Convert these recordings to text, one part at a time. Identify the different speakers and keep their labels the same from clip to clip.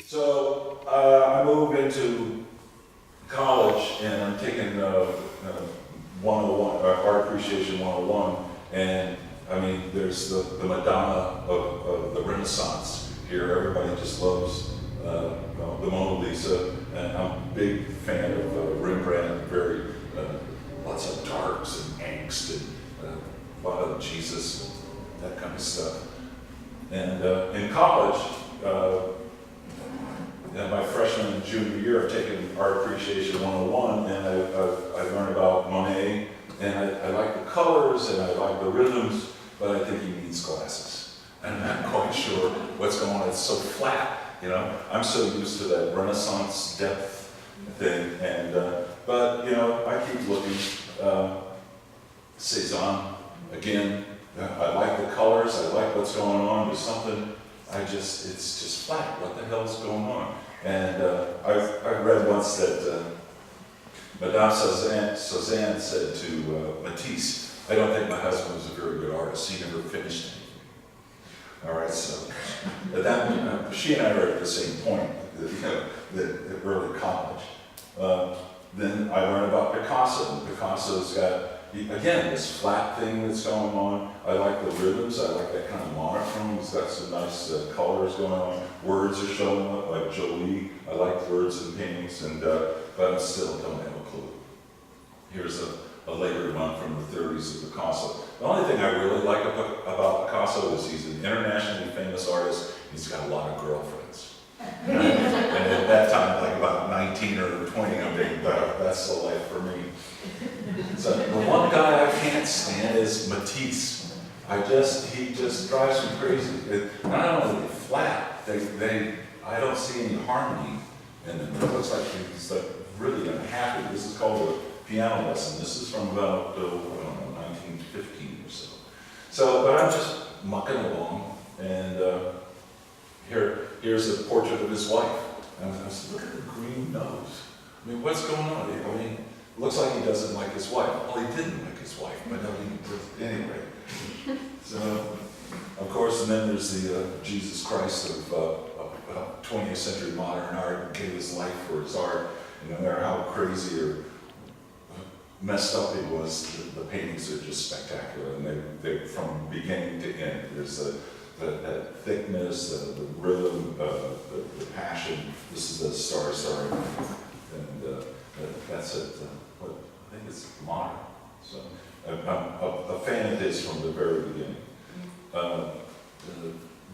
Speaker 1: So I moved into college and I'm taking 101, Art Appreciation 101, and I mean, there's the Madonna of the Renaissance here. Everybody just loves the Mona Lisa, and I'm a big fan of Rembrandt, very lots of darks and angst and a lot of Jesus, that kind of stuff. And in college, in my freshman and junior year, I've taken Art Appreciation 101, and I learned about Monet, and I like the colors and I like the rhythms, but I think he needs glasses. And I'm not quite sure what's going on. It's so flat, you know. I'm so used to that Renaissance depth thing, and but you know, I keep looking. Cézanne, again, I like the colors. I like what's going on. There's something. It's just flat. What the hell's going on? And I read once that Madame Suzanne said to Matisse, "I don't think my husband was a very good artist. He never finished anything." All right, so that she and I are at the same point, you know, at early college. Then I learned about Picasso. Picasso's got, again, this flat thing that's going on. I like the rhythms. I like that kind of monochrome. He's got some nice colors going on. Words are showing up, like Jolie. I like words in paintings, and but I still don't have a clue. Here's a later one from the 30s of Picasso. The only thing I really like about Picasso is he's an internationally famous artist. He's got a lot of girlfriends. And at that time, like about 19 or 20, I'm thinking, that's the life for me. So the one guy I can't stand is Matisse. He just drives me crazy. Not only are they flat, I don't see any harmony in them. It looks like he's like really unhappy. This is called a piano lesson. This is from about, I don't know, 1915 or so. So, but I'm just mucking along, and here's a portrait of his wife. And I said, look at the green nose. I mean, what's going on? I mean, it looks like he doesn't like his wife. Well, he didn't like his wife, but no, anyway. So, of course, and then there's the Jesus Christ of 20th century modern art, who gave his life for his art. And no matter how crazy or messed up he was, the paintings are just spectacular, and they from beginning to end. There's that thickness, the rhythm, the passion. This is the Starry Night, and that's it. I think it's modern. So I'm a fan of his from the very beginning.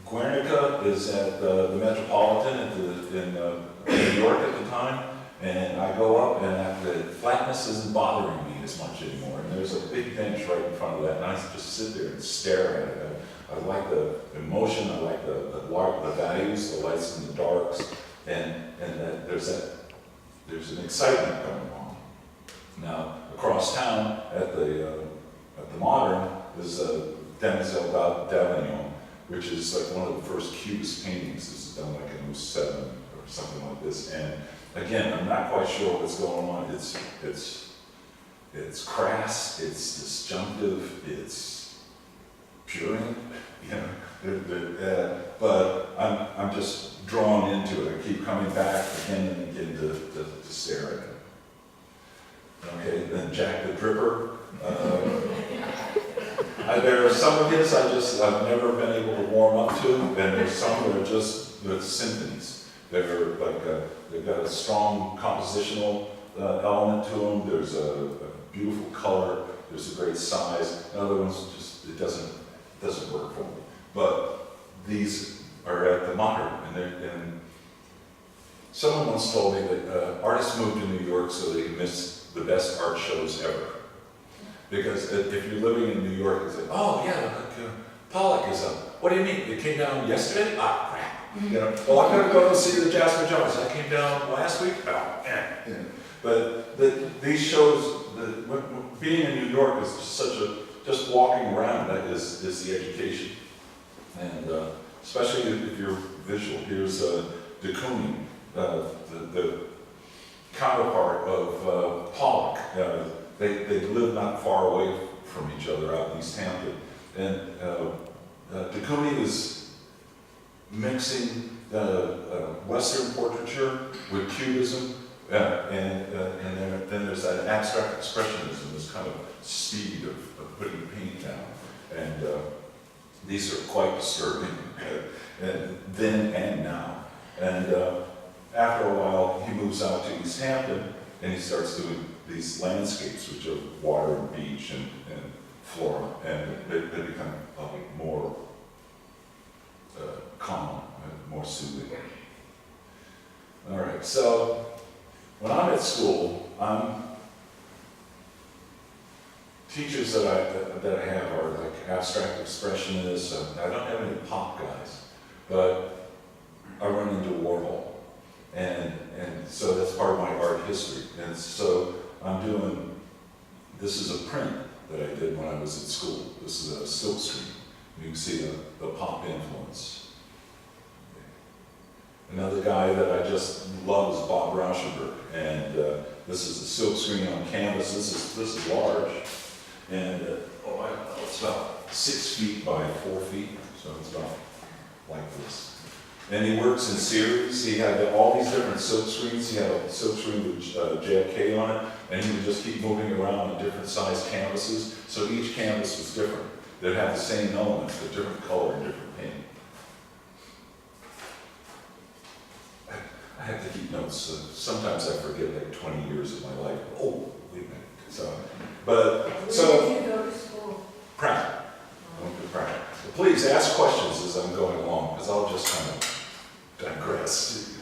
Speaker 1: Guernica is at the Metropolitan in New York at the time, and I go up, and the flatness isn't bothering me as much anymore. And there's a big bench right in front of that, and I just sit there and stare at it. I like the emotion. I like the values, the lights and the darks, and there's an excitement going on. Now across town at the Modern is Demoiselle d'Avignon, which is like one of the first Cubist paintings. This is done like in 07 or something like this. And again, I'm not quite sure what's going on. It's crass, it's disjunctive, it's purine, you know. But I'm just drawn into it. I keep coming back again and again to stare at it. Okay, then Jack the Dripper. There are some of his I've never been able to warm up to, and there's some that are just symphonies. They're like they've got a strong compositional element to them. There's a beautiful color. There's a great size. And other ones just it doesn't work for me. But these are at the Modern, and someone once told me that artists moved to New York so they could miss the best art shows ever. Because if you're living in New York, it's like, oh yeah, Pollock is up. What do you mean? It came down yesterday? Ah, crap. You know, well, I'm going to go see the Jasper Johns. That came down last week? Oh, You know. But these shows, being in New York is just walking around, that is the education. And especially if you're visual. Here's de Kooning, the counterpart of Pollock. They live not far away from each other out in East Hampton. And de Kooning is mixing Western portraiture with Cubism, and then there's that abstract expressionism, this kind of speed of putting paint down. And these are quite disturbing, then and now. And after a while, he moves out to East Hampton, and he starts doing these landscapes, which are water and beach and flora, and they become more calm, more soothing. All right, so when I'm at school, teachers that I have are like abstract expressionists. I don't have any pop guys, but I run into Warhol, and so that's part of my art history. And so I'm doing, this is a print that I did when I was at school. This is a silk screen. You can see the pop influence. Another guy that I just love is Bob Rauschenberg, and this is a silk screen on canvas. This is large, and it's about 6 feet by 4 feet, so it's about like this. And he works in series. He had all these different silk screens. He had a silk screen with JFK on it, and he would just keep moving around on different sized canvases. So each canvas was different. They'd have the same elements, but different color and different paint. I have to keep notes. Sometimes I forget like 20 years of my life. Oh, wait a minute. So,
Speaker 2: Where did you go to school?
Speaker 1: Pratt. I went to Pratt. So please ask questions as I'm going along, because I'll just kind of digress.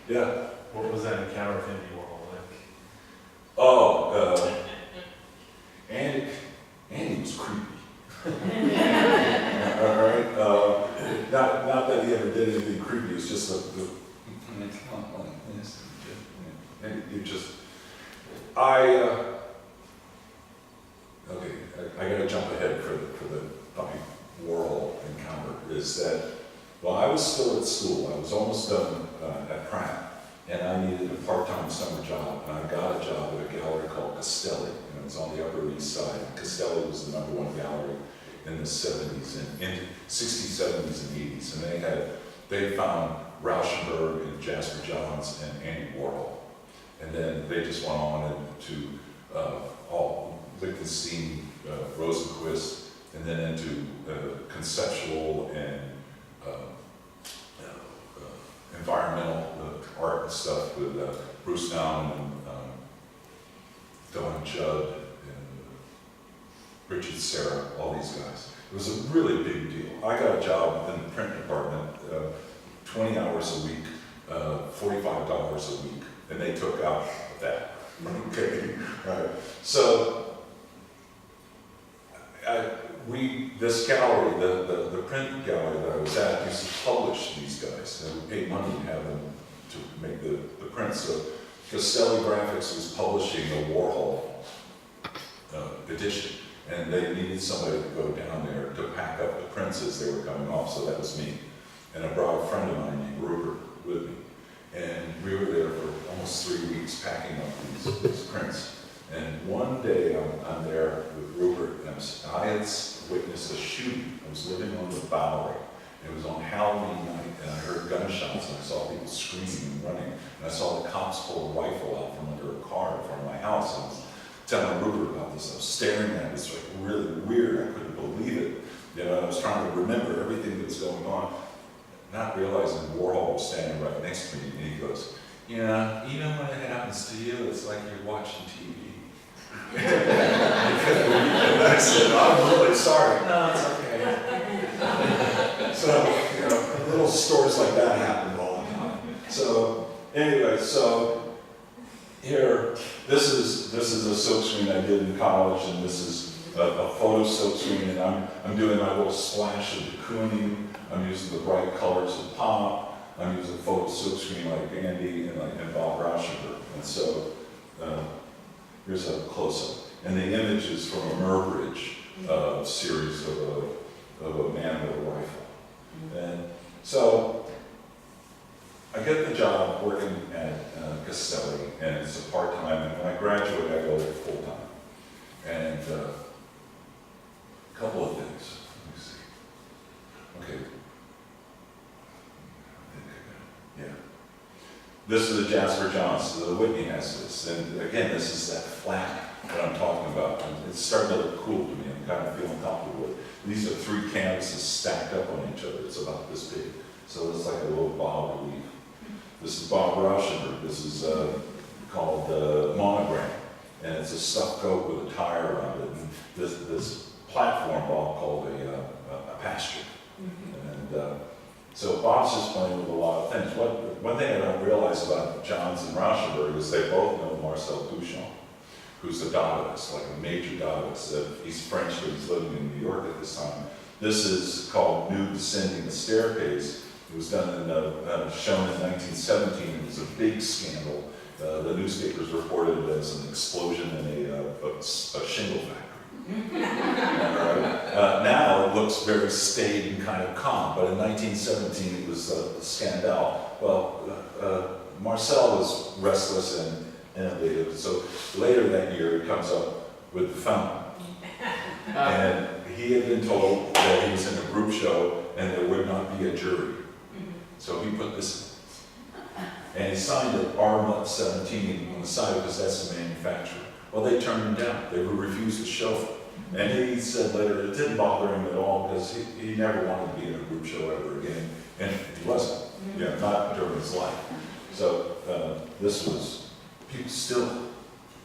Speaker 1: Yeah.
Speaker 3: What was that encounter with Andy Warhol like?
Speaker 1: Oh, Andy was creepy. All right. Not that he ever did anything creepy. It's just the you just, okay, I got to jump ahead for the Warhol encounter, is that, well, I was still at school. I was almost done at Pratt, and I needed a part-time summer job, and I got a job at a gallery called Castelli, and it was on the Upper East Side. Castelli was the #1 gallery in the 70s, and in 60s, 70s, and 80s, and they found Rauschenberg and Jasper Johns and Andy Warhol. And then they just went on into all Lichtenstein, Rosenquist, and then into conceptual and environmental art and stuff with Bruce Nauman and Don Judd and Richard Serra, all these guys. It was a really big deal. I got a job in the print department, 20 hours a week, $45 a week, and they took out that. Okay, right. So this gallery, the print gallery that I was at, used to publish these guys, and we paid money to have them to make the prints. So Castelli Graphics was publishing the Warhol edition, and they needed somebody to go down there to pack up the prints as they were coming off, so that was me. And I brought a friend of mine named Rupert with me. And we were there for almost 3 weeks packing up these prints. And one day I'm there with Rupert, and I had witnessed a shooting. I was living on the Bowery. It was on Halloween night, and I heard gunshots, and I saw people screaming and running. And I saw the cops pull a rifle out from under a car in front of my house. I was telling Rupert about this. I was staring at it. It was like really weird. I couldn't believe it. You know, I was trying to remember everything that was going on, not realizing Warhol was standing right next to me, and he goes, "Yeah, even when it happens to you, it's like you're watching TV." And I said, "I'm really sorry." "No, it's okay." So, you know, little stories like that happen all the time. So, anyway, so here, this is a silk screen I did in college, and this is a photo silk screen, and I'm doing my little splash of de Kooning. I'm using the bright colors of pop. I'm using photo silk screen like Andy and Bob Rauschenberg. And so here's a close-up. And the image is from a Murbridge series of a man with a rifle. And so I get the job working at Castelli, and it's a part-time, and when I graduate, I go there full-time. And a couple of things. Let me see. Okay. I think I got it. This is the Jasper Johns, the Whitney has this. And again, this is that flat that I'm talking about. And it's starting to look cool to me. I'm kind of feeling comfortable with it. These are 3 canvases stacked up on each other. It's about this big. So it's like a little bas relief. This is Bob Rauschenberg. This is called Monogram. And it's a stuffed coat with a tire around it. And this platform Bob called a pasture. And so Bob's just playing with a lot of things. One thing I don't realize about Johns and Rauschenberg is they both know Marcel Duchamp, who's a Dadaist, like a major Dadaist. He's French, but he's living in New York at this time. This is called Nude Descending the Staircase. It was done shown in 1917. It was a big scandal. The newspapers reported it as an explosion in a shingle factory. Now it looks very staid and kind of calm, but in 1917 it was a scandal. Well, Marcel was restless and innovative, so later that year he comes up with the fountain. And he had been told that he was in a group show and there would not be a jury. So he put this and he signed it R17 on the side because that's the manufacturer. Well, they turned him down. They would refuse to show it. And he said later it didn't bother him at all because he never wanted to be in a group show ever again. And he wasn't, not during his life. So this was, people still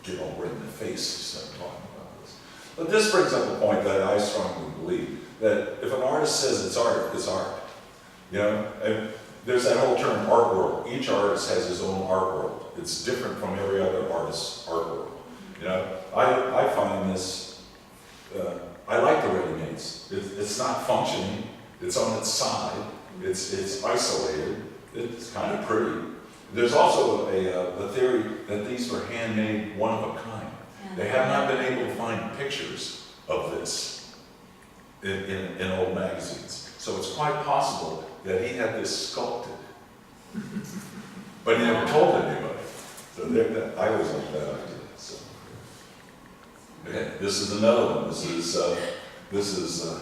Speaker 1: get all red in the face to start talking about this. But this brings up a point that I strongly believe, that if an artist says it's art, it's art. And there's that whole term art world. Each artist has his own art world. It's different from every other artist's art world. I find this, I like the ready-mades. It's not functioning, it's on its side, it's isolated, it's kind of pretty. There's also a theory that these were handmade one of a kind. They have not been able to find pictures of this in old magazines. So it's quite possible that he had this sculpted, but he never told anybody. So I always like that idea. So. Okay, this is another one. This is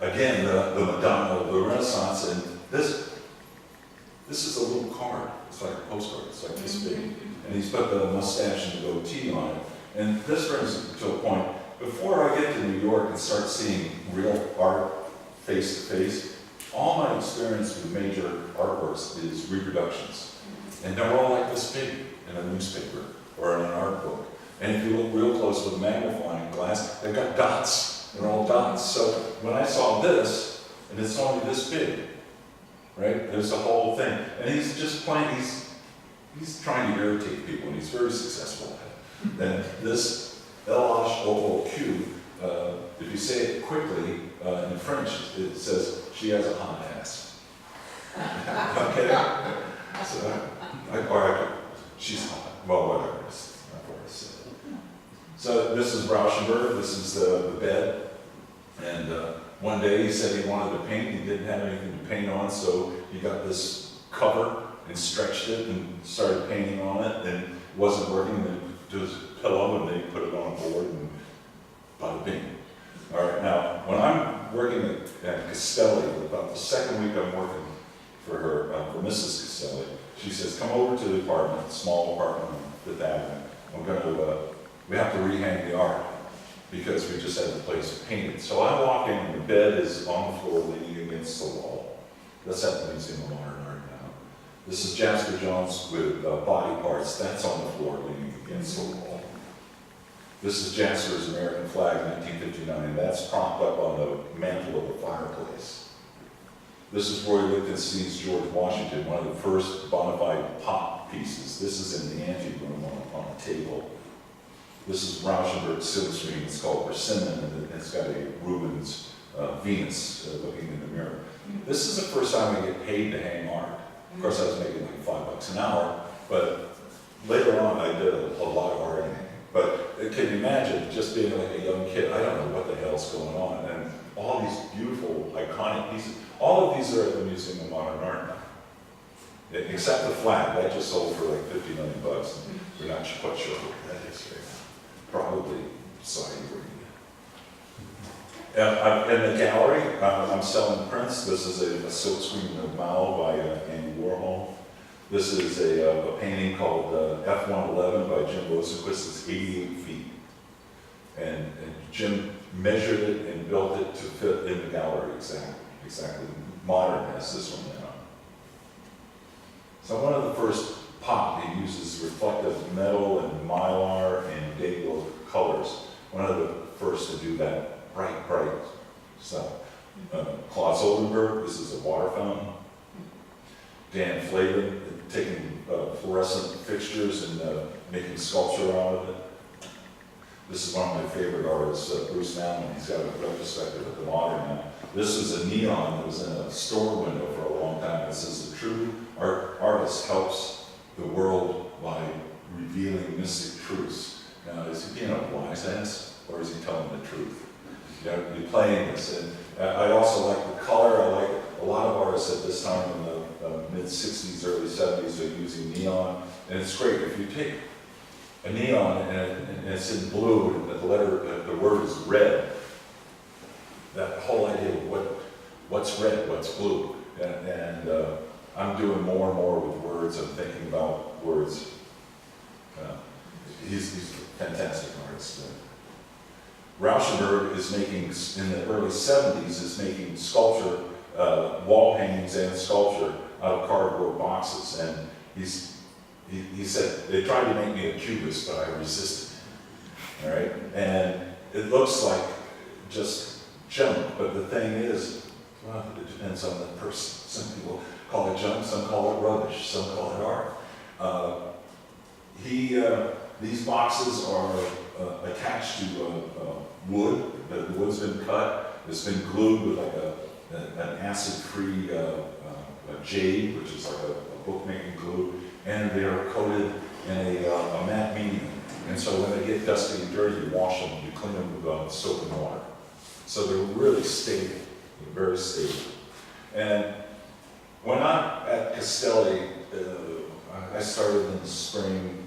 Speaker 1: again the Madonna of the Renaissance, and this is a little card. It's like a postcard. It's like this big, and he's put the mustache and the goatee on it. And this brings me to a point. Before I get to New York and start seeing real art face to face, all my experience with major artworks is reproductions. And they're all like this big in a newspaper or in an art book. And if you look real close with a magnifying glass, they've got dots. They're all dots. So when I saw this, and it's only this big, right? There's the whole thing. And he's just playing, he's trying to irritate people, and he's very successful at it. And this LHOOQ, if you say it quickly in French, it says, she has a hot ass. Okay? So, she's hot. Well, whatever. That's what I said. So this is Rauschenberg. This is the bed. And one day he said he wanted to paint. He didn't have anything to paint on, so he got this cover and stretched it and started painting on it, and it wasn't working. Then he put his pillow and they put it on a board and bada bing. All right, now when I'm working at Castelli, about the second week I'm working for her, for Mrs. Castelli, she says, come over to the apartment, small apartment on Fifth Avenue. We have to rehang the art because we just had the place painted. So I walk in and the bed is on the floor leaning against the wall. That's at the Museum of Modern Art now. This is Jasper Johns with body parts. That's on the floor leaning against the wall. This is Jasper's American flag, 1959. That's propped up on the mantle of the fireplace. This is Roy Lichtenstein's George Washington, one of the first bona fide pop pieces. This is in the anteroom on a table. This is Rauschenberg's silk screen. It's called Persimmon, and it's got a Rubens Venus looking in the mirror. This is the first time I get paid to hang art. Of course, I was making like $5 an hour, but later on I did a lot of art hanging. But can you imagine just being like a young kid? I don't know what the hell's going on. And all these beautiful, iconic pieces, all of these are at the Museum of Modern Art now. Except the flag, that just sold for like $50 million. We're not quite sure what that is right now. Probably Saudi Arabia. In the gallery, I'm selling prints. This is a silk screen of Mao by Andy Warhol. This is a painting called F-111 by Jim Rosenquist. It's 88 feet. And Jim measured it and built it to fit in the gallery exactly. Modern has this one now. So one of the first pop, he uses reflective metal and mylar and day-glow colors. One of the first to do that bright stuff. Klaus Oldenburg, this is a water fountain. Dan Flavin, taking fluorescent fixtures and making sculpture out of it. This is one of my favorite artists, Bruce Nauman. He's got a retrospective at the Monogram now. This is a neon that was in a store window for a long time. It says the true artist helps the world by revealing mystic truths. Now, is he being a wise ass, or is he telling the truth? You know, you're playing this. And I also like the color. I like a lot of artists at this time in the mid-60s, early 70s are using neon. And it's great. If you take a neon and it's in blue, and the word is red, that whole idea of what's red, what's blue. And I'm doing more and more with words. I'm thinking about words. He's a fantastic artist. Rauschenberg is making, in the early 70s, is making sculpture, wall paintings and sculpture out of cardboard boxes. And he said, they tried to make me a cubist, but I resisted. All right? And it looks like just junk, but the thing is, well, it depends on the person. Some people call it junk, some call it rubbish, some call it art. These boxes are attached to wood. The wood's been cut. It's been glued with like an acid-free jade, which is like a bookmaking glue, and they are coated in a matte medium. And so when they get dusty and dirty, you wash them, you clean them with soap and water. So they're really stable, they're very stable. And when I'm at Castelli, I started in the spring,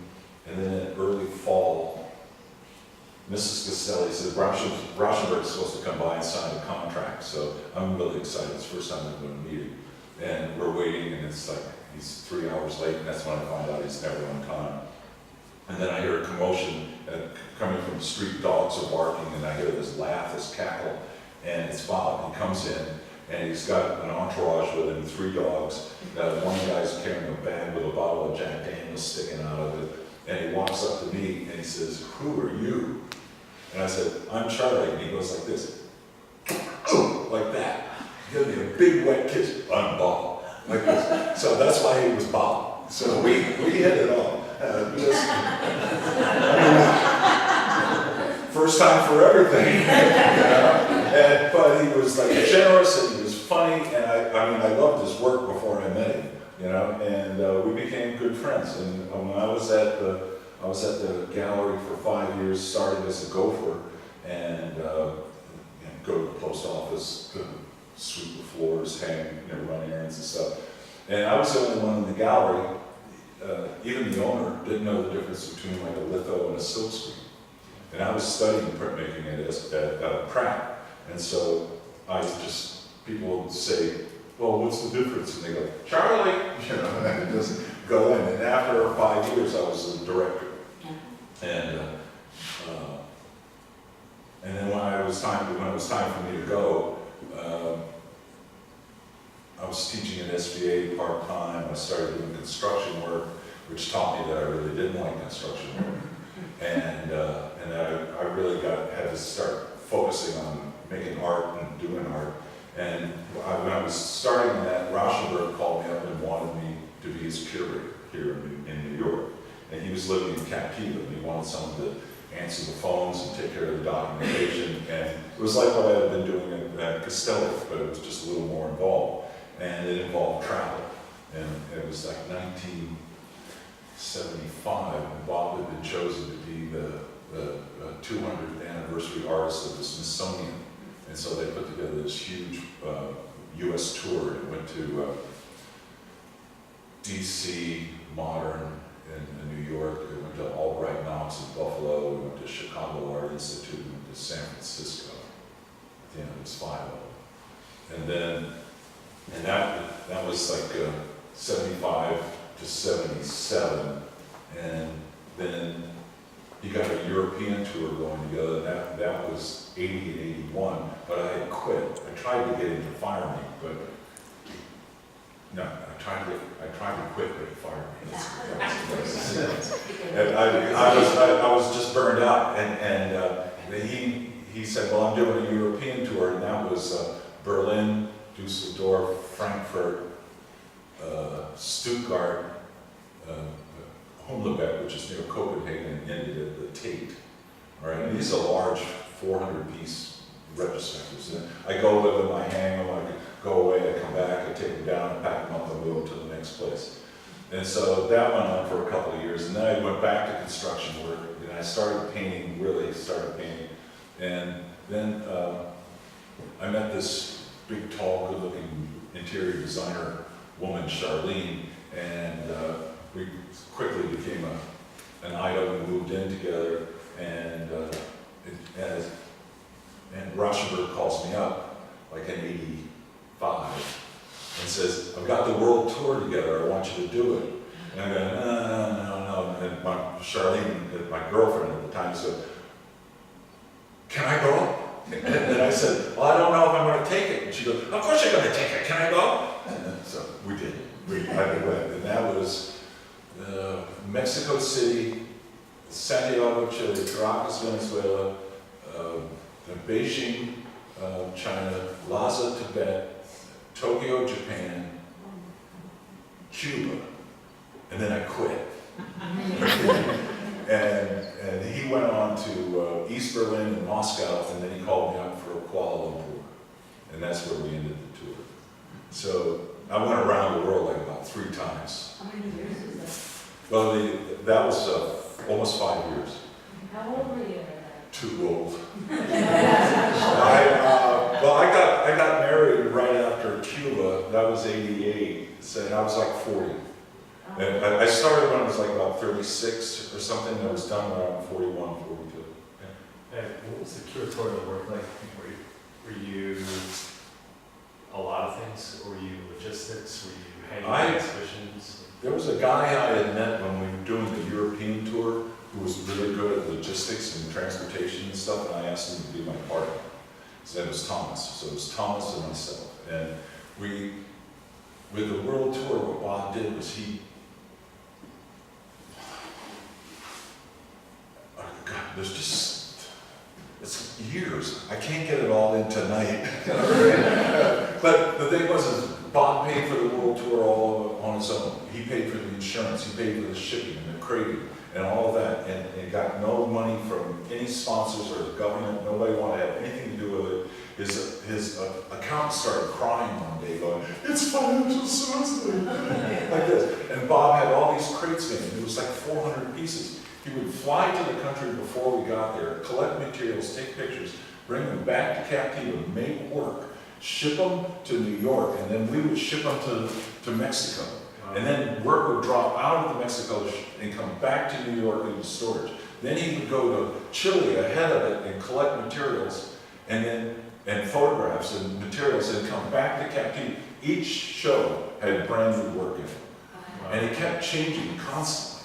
Speaker 1: and then in early fall, Mrs. Castelli said, Rauschenberg is supposed to come by and sign a contract, so I'm really excited. It's the first time I'm going to meet him. And we're waiting, and it's like, he's 3 hours late, and that's when I find out he's never on time. And then I hear a commotion coming from the street, dogs are barking, and I hear this laugh, this cackle, and it's Bob. He comes in, and he's got an entourage with him, 3 dogs. One guy's carrying a bag with a bottle of Jack Daniels sticking out of it. And he walks up to me and he says, "Who are you?" And I said, "I'm Charlie." And he goes like this, "Oh," like that. He gives me a big wet kiss. "I'm Bob," like this. So that's why he was Bob. So we hit it off. First time for everything. But he was like generous and he was funny, and I loved his work before I met him. And we became good friends. And when I was at the gallery for 5 years, started as a gopher, and go to the post office, sweep the floors, hang, run errands and stuff. And I was the only one in the gallery. Even the owner didn't know the difference between like a litho and a silkscreen. And I was studying printmaking at Pratt. And so people would say, "Well, what's the difference?" And they go, "Charlie," and I just go in. And after 5 years, I was the director. And then when it was time for me to go, I was teaching at SVA part-time. I started doing construction work, which taught me that I really didn't like construction work. And I really had to start focusing on making art and doing art. And when I was starting on that, Rauschenberg called me up and wanted me to be his curator here in New York. And he was living in Captiva, and he wanted someone to answer the phones and take care of the documentation. And it was like what I had been doing at Castelli, but it was just a little more involved. And it involved travel. And it was like 1975, and Bob had been chosen to be the 200th anniversary artist of the Smithsonian. And so they put together this huge U.S. tour. It went to D.C., Modern in New York. It went to Albright Knox in Buffalo. It went to Chicago Art Institute. It went to San Francisco. At the end, it was 5 of them. And that was like 75 to 77, and then he got a European tour going together, and that was 80 and 81, but I had quit. I tried to get him to fire me, but no, I tried to quit, but he fired me. And I was just burned out, and he said, well, I'm doing a European tour, and that was Berlin, Dusseldorf, Frankfurt, Stuttgart, Humlebeck, which is near Copenhagen, and ended at the Tate. All right, and these are large 400-piece retrospectives. And I go with them, I hang them, I go away, I come back, I take them down, I pack them up, and move them to the next place. And so that went on for a couple of years, and then I went back to construction work, and I started painting, really started painting. And then I met this big, tall, good-looking interior designer woman, Charlene, and we quickly became an item and moved in together. And Rauschenberg calls me up, like in '85, and says, I've got the world tour together, I want you to do it. And I go, no. And Charlene, my girlfriend at the time, said, can I go? And then I said, well, I don't know if I'm going to take it. And she goes, of course you're going to take it, can I go? And so we did. I went, and that was Mexico City, Santiago, Chile, Caracas, Venezuela, Beijing, China, Lhasa, Tibet, Tokyo, Japan, Cuba, and then I quit. and he went on to East Berlin and Moscow, and then he called me up for Kuala Lumpur, and that's where we ended the tour. So I went around the world like about 3 times.
Speaker 2: How many years is
Speaker 1: Well, that was almost 5 years.
Speaker 2: that? How old were you at that?
Speaker 1: Too old. I got married right after Cuba. That was '88, so I was like 40. And I started when I was like about 36 or something. I was done around 41, 42.
Speaker 3: And what was the curatorial work like? Were you a lot of things? Were you logistics? Were you hanging exhibitions?
Speaker 1: There was a guy I had met when we were doing the European tour who was really good at logistics and transportation and stuff, and I asked him to be my partner. His name was Thomas. So it was Thomas and myself. And with the world tour, what Bob did was there's just, it's years. I can't get it all in tonight. But the thing was, Bob paid for the world tour all on his own. He paid for the insurance, he paid for the shipping and the crating and all of that, and got no money from any sponsors or the government. Nobody wanted to have anything to do with it. His accountant started crying one day, going, "It's financial suicide," like this. And Bob had all these crates made. It was like 400 pieces. He would fly to the country before we got there, collect materials, take pictures, bring them back to Captiva, make work, ship them to New York, and then we would ship them to Mexico. And then work would drop out of the Mexico and come back to New York into storage. Then he would go to Chile ahead of it and collect materials and photographs and materials and come back to Captiva. Each show had brand new work in it. And it kept changing constantly.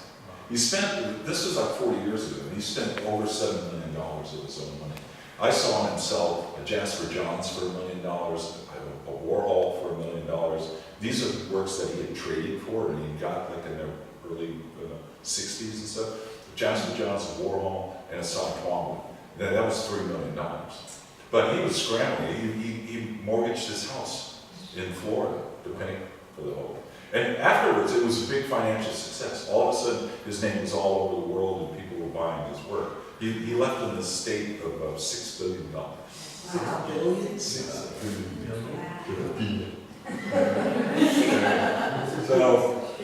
Speaker 1: He spent, this was like 40 years ago, and he spent over $7 million of his own money. I saw him sell a Jasper Johns for $1 million, a Warhol for $1 million. These are works that he had traded for and he got like in the early 60s and stuff. Jasper Johns, a Warhol, and a Saint Twombly. That was $3 million. But he was scrambling. He mortgaged his house in Florida to pay for the whole. And afterwards, it was a big financial success. All of a sudden, his name was all over the world and people were buying his work. He left an estate of about $6 billion.
Speaker 2: Wow.
Speaker 1: $6 billion.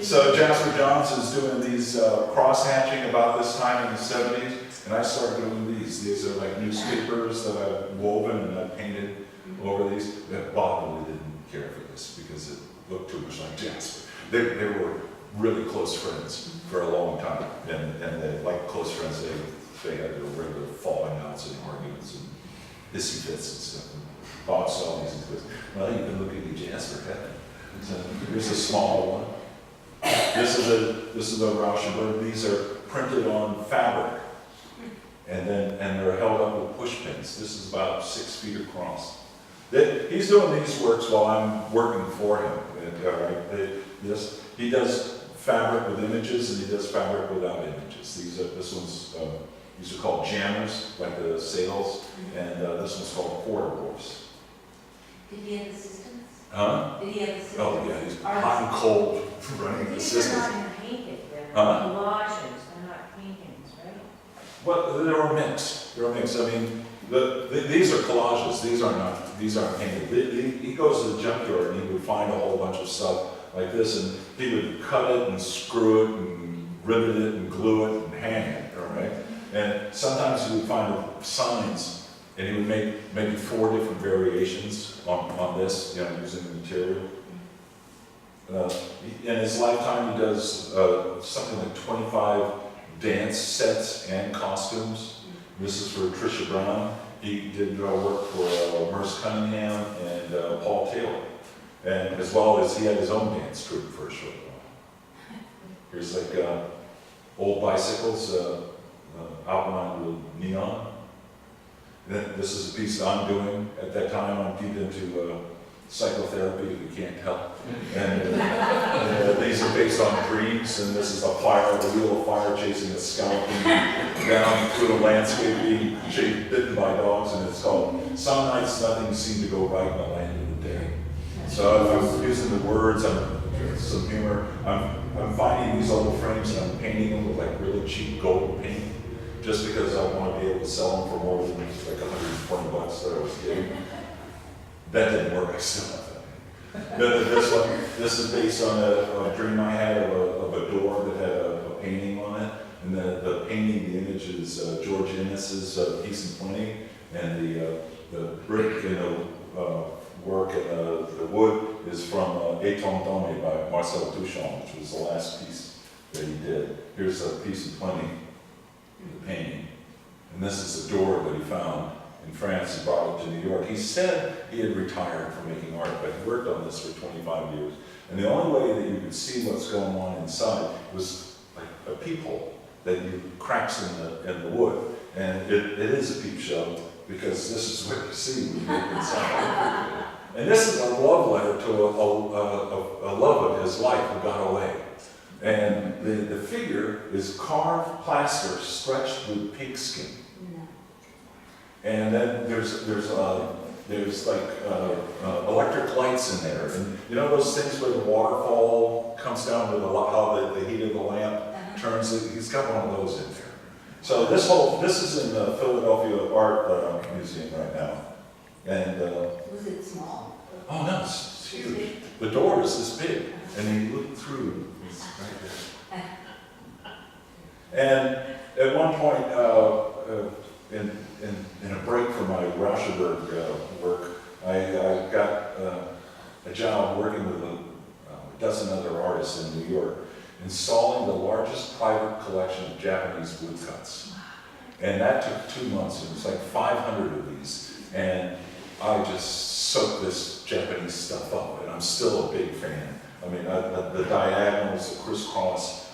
Speaker 1: So Jasper Johns is doing these cross-hatching about this time in the 70s, and I started doing these. These are like newspapers that I've woven and I've painted over these. Bob really didn't care for this because it looked too much like Jasper. They were really close friends for a long time, and they, like close friends, they had their regular falling outs and arguments and hissy fits and stuff. And Bob saw these and goes, "Well, you've been looking at Jasper, haven't you? So here's a small one." This is a Rauschenberg. These are printed on fabric, and they're held up with push pins. This is about 6 feet across. He's doing these works while I'm working for him. He does fabric with images, and he does fabric without images. These are called jammers, like the sails, and this one's called quarter horse.
Speaker 2: Did he have assistants?
Speaker 1: Huh?
Speaker 2: Did he have assistants?
Speaker 1: Oh yeah, he's hot and cold running
Speaker 2: These
Speaker 1: assistants.
Speaker 2: are not painted, they're
Speaker 1: Huh?
Speaker 2: collages, they're not paintings, right?
Speaker 1: Well, they're a mix. They're a mix. I mean, these are collages. These aren't painted. He goes to the junkyard and he would find a whole bunch of stuff like this, and he would cut it and screw it and rivet it and glue it and hang it. All right. And sometimes he would find signs, and he would make maybe 4 different variations on this, using the material. In his lifetime, he does something like 25 dance sets and costumes. This is for Trisha Brown. He did work for Merce Cunningham and Paul Taylor. And as well as he had his own dance troupe for a short while. Here's like old bicycles outlined with neon. Then this is a piece I'm doing at that time. I'm deep into psychotherapy, if you can't tell. And these are based on dreams, and this is the wheel of fire chasing a skeleton down through the landscape being bitten by dogs, and it's called Some Nights Nothing Seemed to Go Right in the Land of the Dead. So I'm using the words, some humor. I'm finding these old frames and I'm painting them with like really cheap gold paint, just because I want to be able to sell them for more than like $120 that I was getting. That didn't work, I still have that. This is based on a dream I had of a door that had a painting on it. And the painting, the image is George Ennis's Peace and Plenty, and the brick and the work and the wood is from Éton Dommé by Marcel Duchamp, which was the last piece that he did. Here's Peace and Plenty, the painting. And this is the door that he found in France and brought it to New York. He said he had retired from making art, but he worked on this for 25 years. And the only way that you could see what's going on inside was like a peephole that you cracks in the wood. And it is a peep show, because this is what you see when you look inside. And this is a love letter to a love of his life who got away. And the figure is carved plaster stretched with pigskin. And then there's like electric lights in there, and you know those things where the waterfall comes down with how the heat of the lamp turns. He's got one of those in there. So this is in the Philadelphia Art Museum right now, and
Speaker 2: Was it small?
Speaker 1: oh no, it's huge. The door is this big, and you look through. It's right there. And at one point, in a break from my Rauschenberg work, I got a job working with a dozen other artists in New York, installing the largest private collection of Japanese woodcuts. And that took 2 months. It was like 500 of these. And I just soaked this Japanese stuff up, and I'm still a big fan. I mean, the diagonals, the crisscross,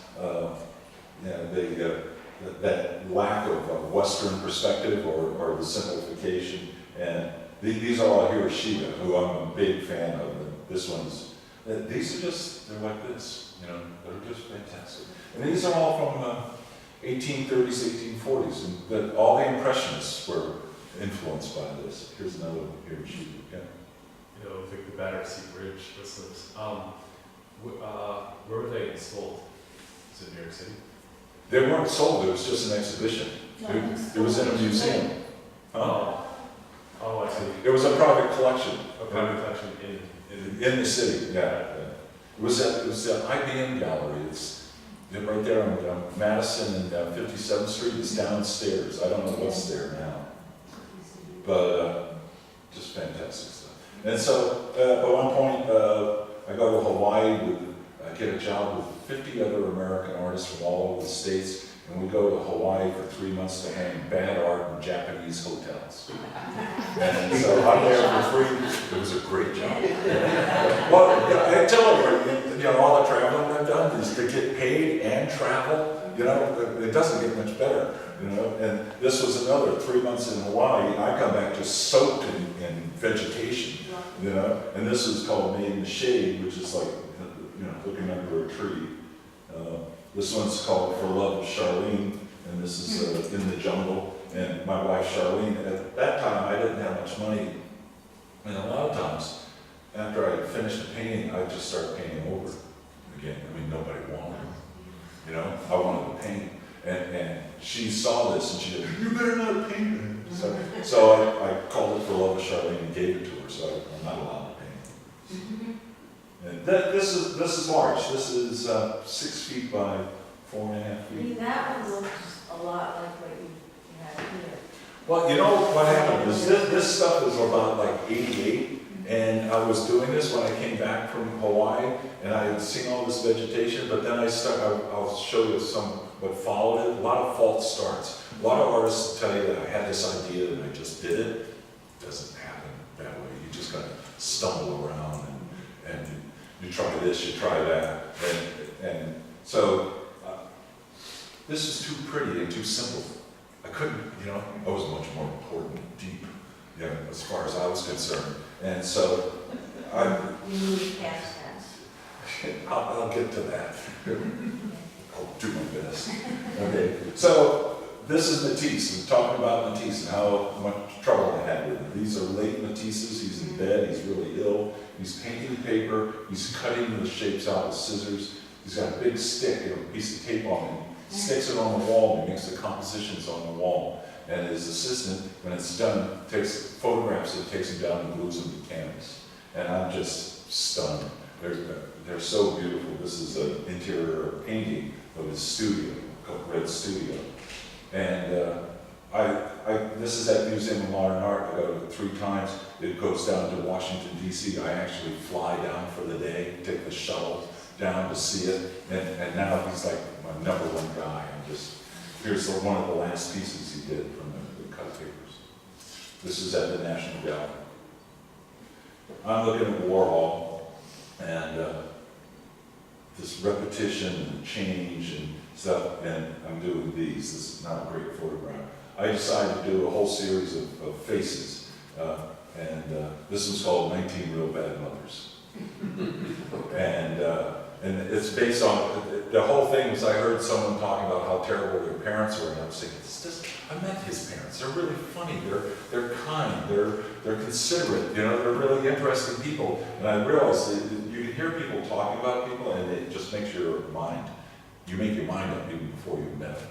Speaker 1: that lack of Western perspective or the simplification. And these are all Hiroshima, who I'm a big fan of. And this one's, these are just, they're like this, they're just fantastic. And these are all from 1830s, 1840s, and all the Impressionists were influenced by this. Here's another one, Hiroshima. Yeah.
Speaker 3: The Battersea Bridge, what's this? Where were they installed? Is it New York City?
Speaker 1: They weren't sold, it was just an exhibition. It was in a museum.
Speaker 3: Oh, I see.
Speaker 1: It was a private collection.
Speaker 3: A private collection
Speaker 1: In the city, yeah. It was the IBM gallery. It's right there on Madison and 57th Street. It's downstairs. I don't know what's there now. But just fantastic stuff. And so at one point, I go to Hawaii I get a job with 50 other American artists from all over the States, and we go to Hawaii for 3 months to hang bad art in Japanese hotels. And so I'm there for free. It was a great job. Well, I tell everybody, you know, all the traveling I've done is to get paid and travel, you know, it doesn't get much better, you know, and this was another 3 months in Hawaii, I come back just soaked in vegetation, you know, and this is called Made in the Shade, which is like, you know, looking under a tree. This one's called For Love of Charlene, and this is in the jungle. And my wife Charlene, at that time I didn't have much money, and a lot of times after I finished the painting, I'd just start painting over again. I mean, nobody wanted it, you know. I wanted to paint, and she saw this and she said, "You better not paint it." So I called it For Love of Charlene and gave it to her. So I'm not allowed to paint. And this is large. This is 6 feet by 4.5
Speaker 2: I
Speaker 1: feet.
Speaker 2: mean, that one looks a lot like what you have here.
Speaker 1: Well, you know what happened is this stuff is about like 88, and I was doing this when I came back from Hawaii, and I had seen all this vegetation, but then I'll show you what followed it. A lot of false starts. A lot of artists tell you that I had this idea and I just did it. It doesn't happen that way. You just gotta stumble around and you try this, you try that, and so this is too pretty and too simple. I couldn't, you know, I was much more important, deep, you know, as far as I was concerned. And so
Speaker 2: You move past that.
Speaker 1: I'll get to that. I'll do my best. Okay, so this is Matisse. We're talking about Matisse and how much trouble I had with him. These are late Matisses. He's in bed. He's really ill. He's painting paper. He's cutting the shapes out with scissors. He's got a big stick and a piece of tape on it. He sticks it on the wall and he makes the compositions on the wall. And his assistant, when it's done, takes photographs it, takes them down and glues them to canvas. And I'm just stunned. They're so beautiful. This is an interior painting of his studio, called Red Studio. And this is at Museum of Modern Art. I go to it 3 times. It goes down to Washington, D.C. I actually fly down for the day, take the shuttle down to see it. And now he's like my #1 guy. Here's one of the last pieces he did from the cut papers. This is at the National Gallery. I'm looking at Warhol, and this repetition and change and stuff, and I'm doing these. This is not a great photograph. I decided to do a whole series of faces, and this was called 19 Real Bad Mothers. And it's based on, the whole thing was I heard someone talking about how terrible their parents were, and I was thinking, I met his parents. They're really funny. They're kind. They're considerate. You know, they're really interesting people. And I realized that you can hear people talking about people, and it just makes your mind. You make your mind up even before you've met them.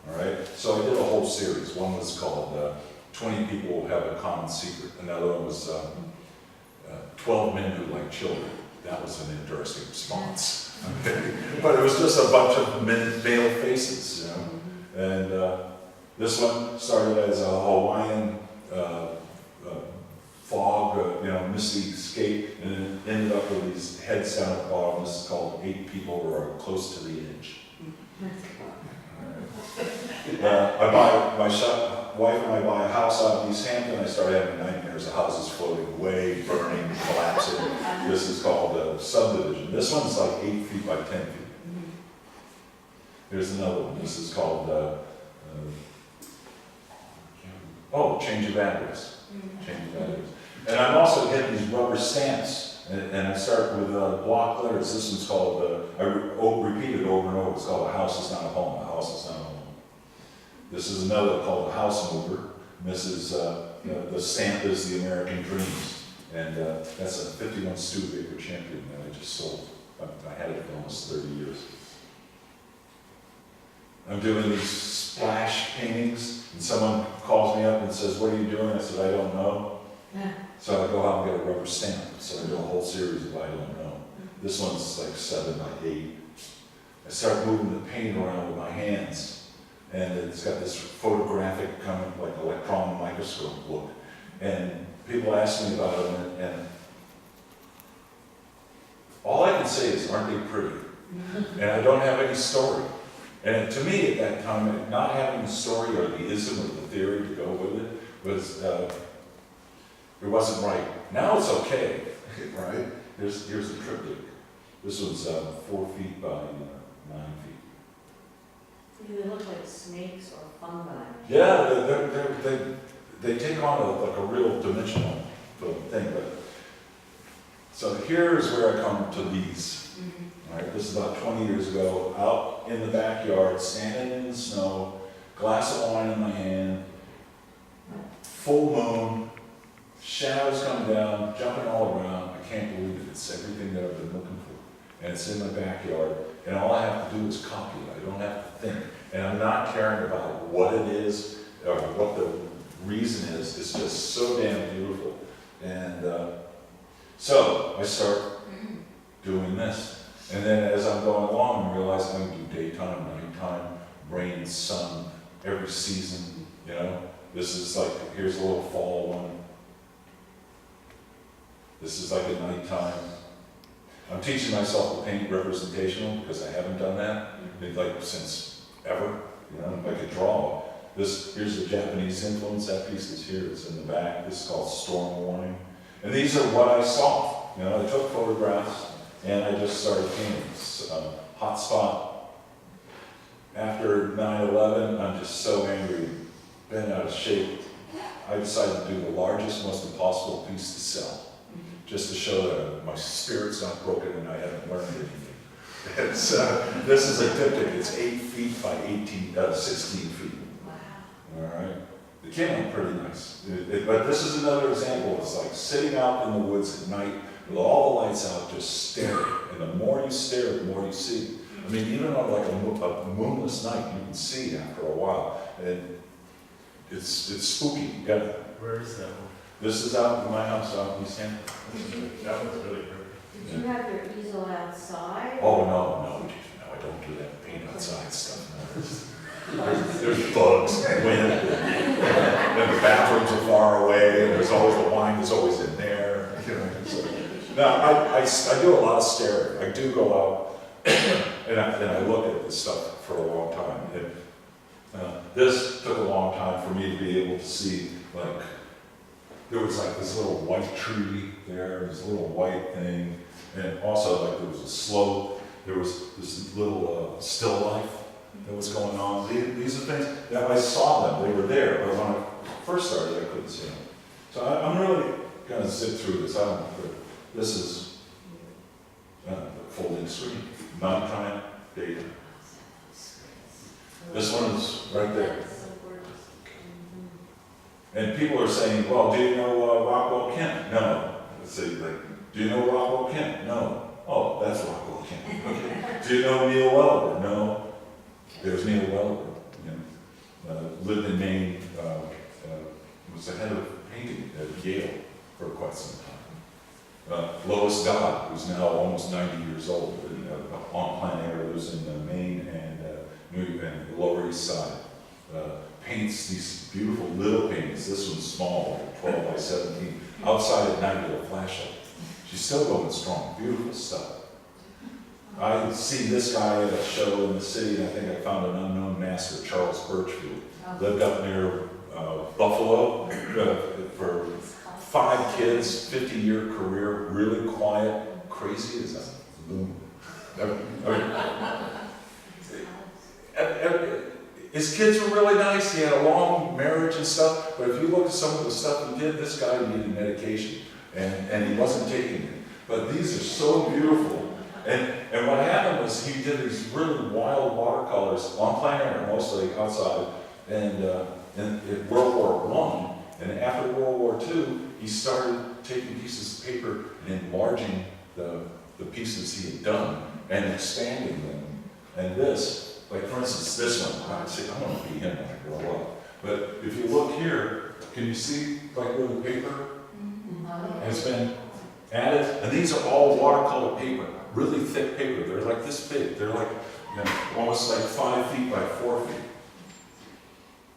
Speaker 1: All right. So I did a whole series. One was called 20 People Have a Common Secret. Another one was 12 Men Who Like Children. That was an interesting response. Okay. But it was just a bunch of male faces, you know. And this one started as a Hawaiian fog, misty scape, and it ended up with these heads down at the bottom. This is called 8 People Who Are Close to the Edge. Wife and I buy a house out in East Hampton. I started having nightmares of houses floating away, burning, collapsing. This is called subdivision. This one's like 8 feet by 10 feet. Here's another one. This is called change of address. Change of address. And I'm also getting these rubber stamps. And I start with block letters. This one's called, I repeat it over and over. It's called A House Is Not a Home. A House Is Not a Home. This is another called The House Mover. And this is, the stamp is The American Dreams. And that's a 51 Studebaker Champion that I just sold. I had it for almost 30 years. I'm doing these splash paintings, and someone calls me up and says, "What are you doing?" I said, "I don't know."
Speaker 2: Yeah.
Speaker 1: So I go out and get a rubber stamp. So I do a whole series of I don't know. This one's like 7 by 8. I start moving the paint around with my hands, and it's got this photographic kind of like electron microscope look. And people ask me about it, and all I can say is, aren't they pretty? And I don't have any story. And to me at that time, not having a story or the ism or the theory to go with it was, it wasn't right. Now it's okay, right? Here's a triptych. This one's 4 feet by 9 feet.
Speaker 2: Do they look like snakes or fungi?
Speaker 1: Yeah, they take on like a real dimensional thing. But so here's where I come to these. All right, this is about 20 years ago, out in the backyard, standing in the snow, glass of wine in my hand, full moon, shadows coming down, jumping all around. I can't believe it. It's everything that I've been looking for. And it's in my backyard. And all I have to do is copy it. I don't have to think. And I'm not caring about what it is or what the reason is. It's just so damn beautiful. And so I start doing this. And then as I'm going along, I realize I can do daytime, nighttime, rain, sun, every season, you know. This is like, here's a little fall one. This is like a nighttime. I'm teaching myself to paint representational because I haven't done that like since ever. You know, I could draw. Here's the Japanese influence. That piece is here. It's in the back. This is called Storm Warning. And these are what I saw. You know, I took photographs and I just started painting. Hot spot. After 9/11, I'm just so angry, bent out of shape. I decided to do the largest, most impossible piece to sell, just to show that my spirit's not broken and I haven't learned anything. This is a diptych. It's 8 feet by 16 feet.
Speaker 2: Wow.
Speaker 1: All right. It came out pretty nice. But this is another example. It's like sitting out in the woods at night with all the lights out, just staring. And the more you stare, the more you see. I mean, even on like a moonless night, you can see after a while. And it's spooky. You gotta,
Speaker 3: Where is that one?
Speaker 1: this is out in my house out in East Hampton.
Speaker 3: That one's really pretty.
Speaker 2: Did you have your easel outside?
Speaker 1: Oh, no, I don't do that paint outside stuff. No. There's bugs, wind, and the bathrooms are far away, and there's always the wine is always in there. You know, so. No, I do a lot of staring. I do go out and I look at this stuff for a long time. And this took a long time for me to be able to see, like, there was like this little white tree there, this little white thing, and also like there was a slope, there was this little still life that was going on. These are things that I saw them, they were there, but when I first started I couldn't see them. So I'm really going to zip through this. This is the folding screen, nighttime, daytime. This one is right there.
Speaker 2: That's so gorgeous.
Speaker 1: And people are saying, well, do you know Rockwell Kent? No. Let's say, like, do you know Rockwell Kent? No. Oh, that's Rockwell Kent. Okay. Do you know Neil Welliver? No. There's Neil Welliver. You know, lived in Maine, was the head of painting at Yale for quite some time. Lois Dodd, who's now almost 90 years old, on planet Air, lives in Maine and the Lower East Side. Paints these beautiful little paintings. This one's small, like 12 by 17, outside at night with a flashlight. She's still going strong. Beautiful stuff. I see this guy at a show in the city, and I think I found an unknown master, Charles Birchfield. Lived up near Buffalo for 5 kids, 50-year career, really quiet, crazy as a loon. His kids were really nice. He had a long marriage and stuff. But if you look at some of the stuff he did, this guy needed medication, and he wasn't taking it. But these are so beautiful. And what happened was he did these really wild watercolors on plein air, mostly outside, and in World War I. And after World War II, he started taking pieces of paper and enlarging the pieces he had done and expanding them. And this, like for instance, this one, I say, I want to be him when I grow up. But if you look here, can you see like where the paper has been added? And these are all watercolor paper, really thick paper. They're like this big. They're like, you know, almost like 5 feet by 4 feet.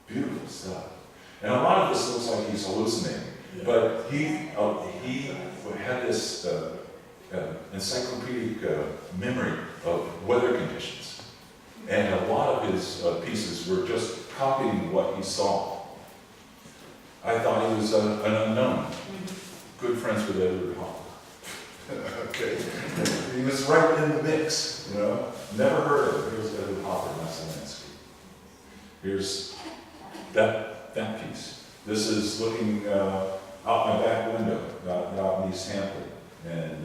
Speaker 1: Beautiful stuff. And a lot of this looks like he's hallucinating. But he had this encyclopedic memory of weather conditions. And a lot of his pieces were just copying what he saw. I thought he was an unknown. Good friends with Edward Hopper. Okay. He was right Here's that piece. This is looking out my back window, out in East Hampton. And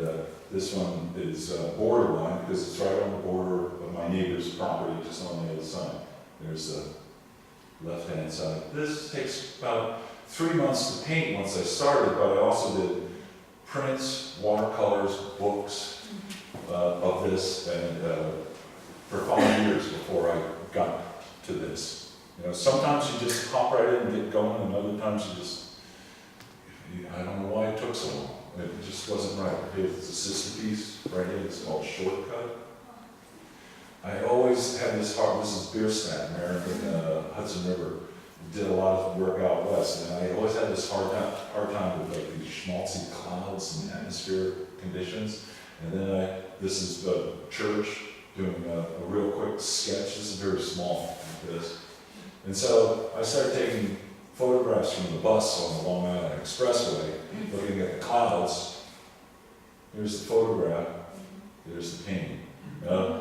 Speaker 1: this one is borderline because it's right on the border of my neighbor's property, just on the other side. There's the left-hand side. This takes about 3 months to paint once I started, but I also did prints, watercolors, books of this, and for 5 years before I got to this. You know, sometimes you just hop right in and get going, and other times I don't know why it took so long. It just wasn't right. Here's a sister piece right here. It's called Shortcut. I always had this heart. This is Bierstadt, American Hudson River. Did a lot of work out west, and I always had this hard time with like these schmaltzy clouds and atmospheric conditions. And then this is the church doing a real quick sketch. This is very small, like this. And so I started taking photographs from the bus on the Long Island Expressway, looking at the clouds. Here's the photograph, there's the painting.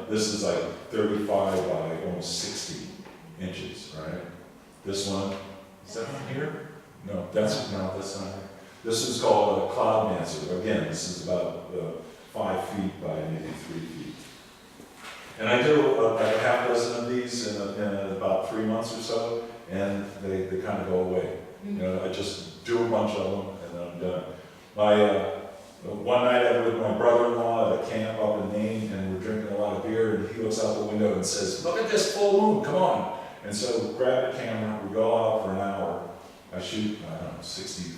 Speaker 1: This is like 35 by almost 60 inches, right? This one, is that one here? No, that's not here. This is called a Cloud Dancer. Again, this is about 5 feet by maybe 3 feet. And I do like a half dozen of these in about 3 months or so, and they kind of go away. You know, I just do a bunch of them, and then I'm done. One night I was with my brother-in-law at a camp up in Maine, and we're drinking a lot of beer, and he looks out the window and says, "Look at this full moon, come on." And so we grab a camera, we go out for an hour. I shoot, I don't know, 60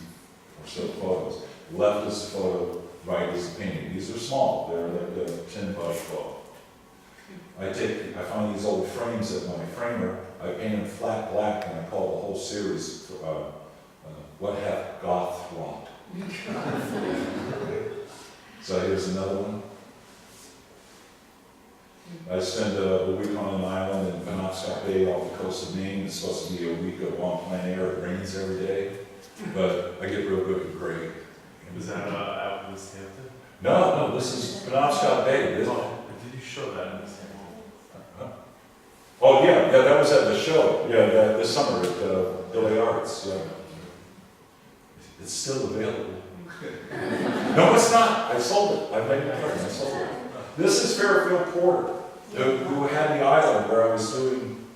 Speaker 1: or so photos. Left is the photo, right is the painting. These are small, they're like 10 by 12. I find these old frames at my framer, I paint them flat black, and I call the whole series, What Hath Goth Wrought? So here's another one. I spend a week on an island in Penobscot Bay off the coast of Maine. It's supposed to be a week of on plein air. It rains every day, but I get real good at gray.
Speaker 3: Was that out in East Hampton?
Speaker 1: No, this is Penobscot Bay.
Speaker 3: Did you show that in East Hampton?
Speaker 1: Oh yeah, that was at the show. Yeah, this summer at Billy Arts. Yeah, it's still available. No, it's not. I sold it. I made it. I sold it. This is Fairfield Porter, who had the island where I was doing,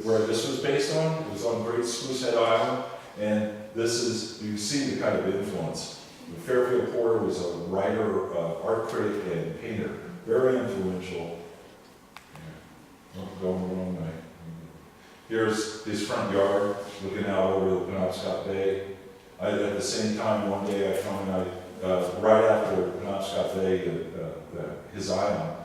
Speaker 1: where this was based on. It was on Great Spruce Head Island, and this is, you see the kind of influence. Fairfield Porter was a writer, art critic, and painter, very influential. Going the wrong way. Here's his front yard, looking out over the Penobscot Bay. At the same time, one day I found right after Penobscot Bay, his island,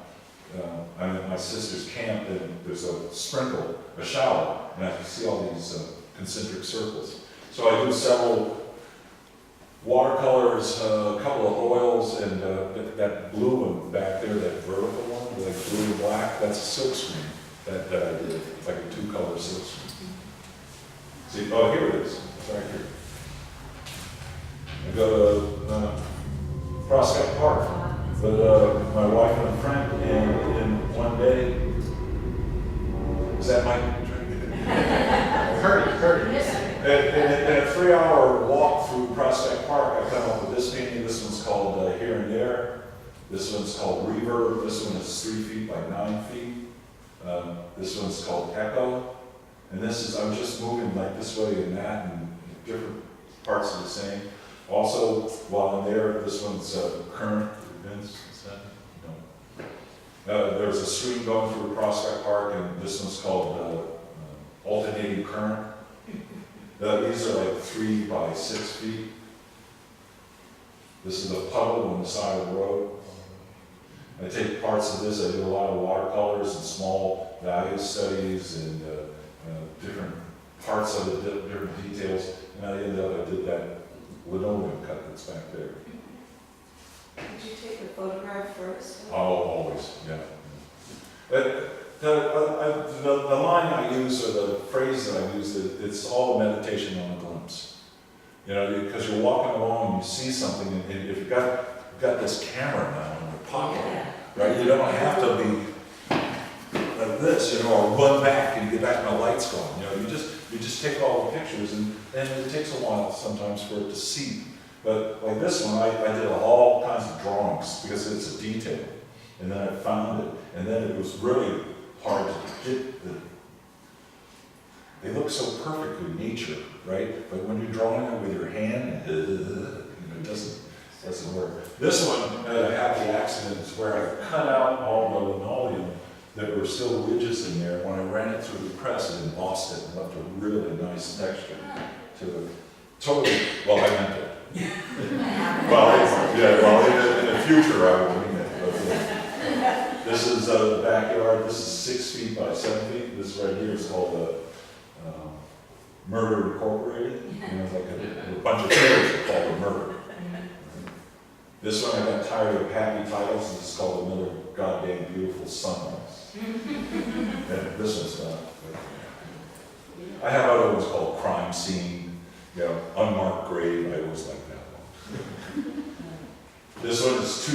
Speaker 1: I'm at my sister's camp, and there's a sprinkle, a shower, and I can see all these concentric circles. So I do several watercolors, a couple of oils, and that blue one back there, that vertical one, like blue and black, that's a silk screen that I did, like a 2-color silk screen. See, oh, here it is, it's right here. I go to Prospect Park with my wife and a friend, and one day, is that my Hurdy. In a 3-hour walk through Prospect Park, I come up with this painting. This one's called Here and There. This one's called Reverb. This one is 3 feet by 9 feet. This one's called Echo. And this is, I'm just moving like this way and that, and different parts of the same. Also, while I'm there, this one's Current Events. Is that? No. There's a stream going through Prospect Park, and this one's called Alternating Current. These are like 3 by 6 feet. This is a puddle on the side of the road. I take parts of this, I do a lot of watercolors and small value studies and different parts of it, different details, and I did that linoleum cut that's back there.
Speaker 2: Did you take the photograph first?
Speaker 1: Oh, always, yeah. The line I use, or the phrase that I use, it's all meditation on a glimpse. You know, because you're walking along and you see something, and if you've got this camera now in your pocket, right? You don't have to be like this, you know, or run back and get back and the light's gone. You know, you just take all the pictures, and it takes a while sometimes for it to seep. But like this one, I did all kinds of drawings because it's a detail. And then I found it, and then it was really hard to get they look so perfectly nature, right? But when you're drawing it with your hand, it doesn't work. This one, I had the accident is where I cut out all the linoleum. There were still ridges in there. When I ran it through the press, it embossed it and left a really nice texture to it. Totally, well, I meant it. Well, in the future I will mean it. But, this is the backyard. This is 6 feet by 7 feet. This right here is called Murder Incorporated. You know, it's like a bunch of trailers called a murder. This one I got tired of happy titles. This is called Another Goddamn Beautiful Sunrise. And this one's not. I have other ones called Crime Scene, you know, Unmarked Grave. I always like that one. This one is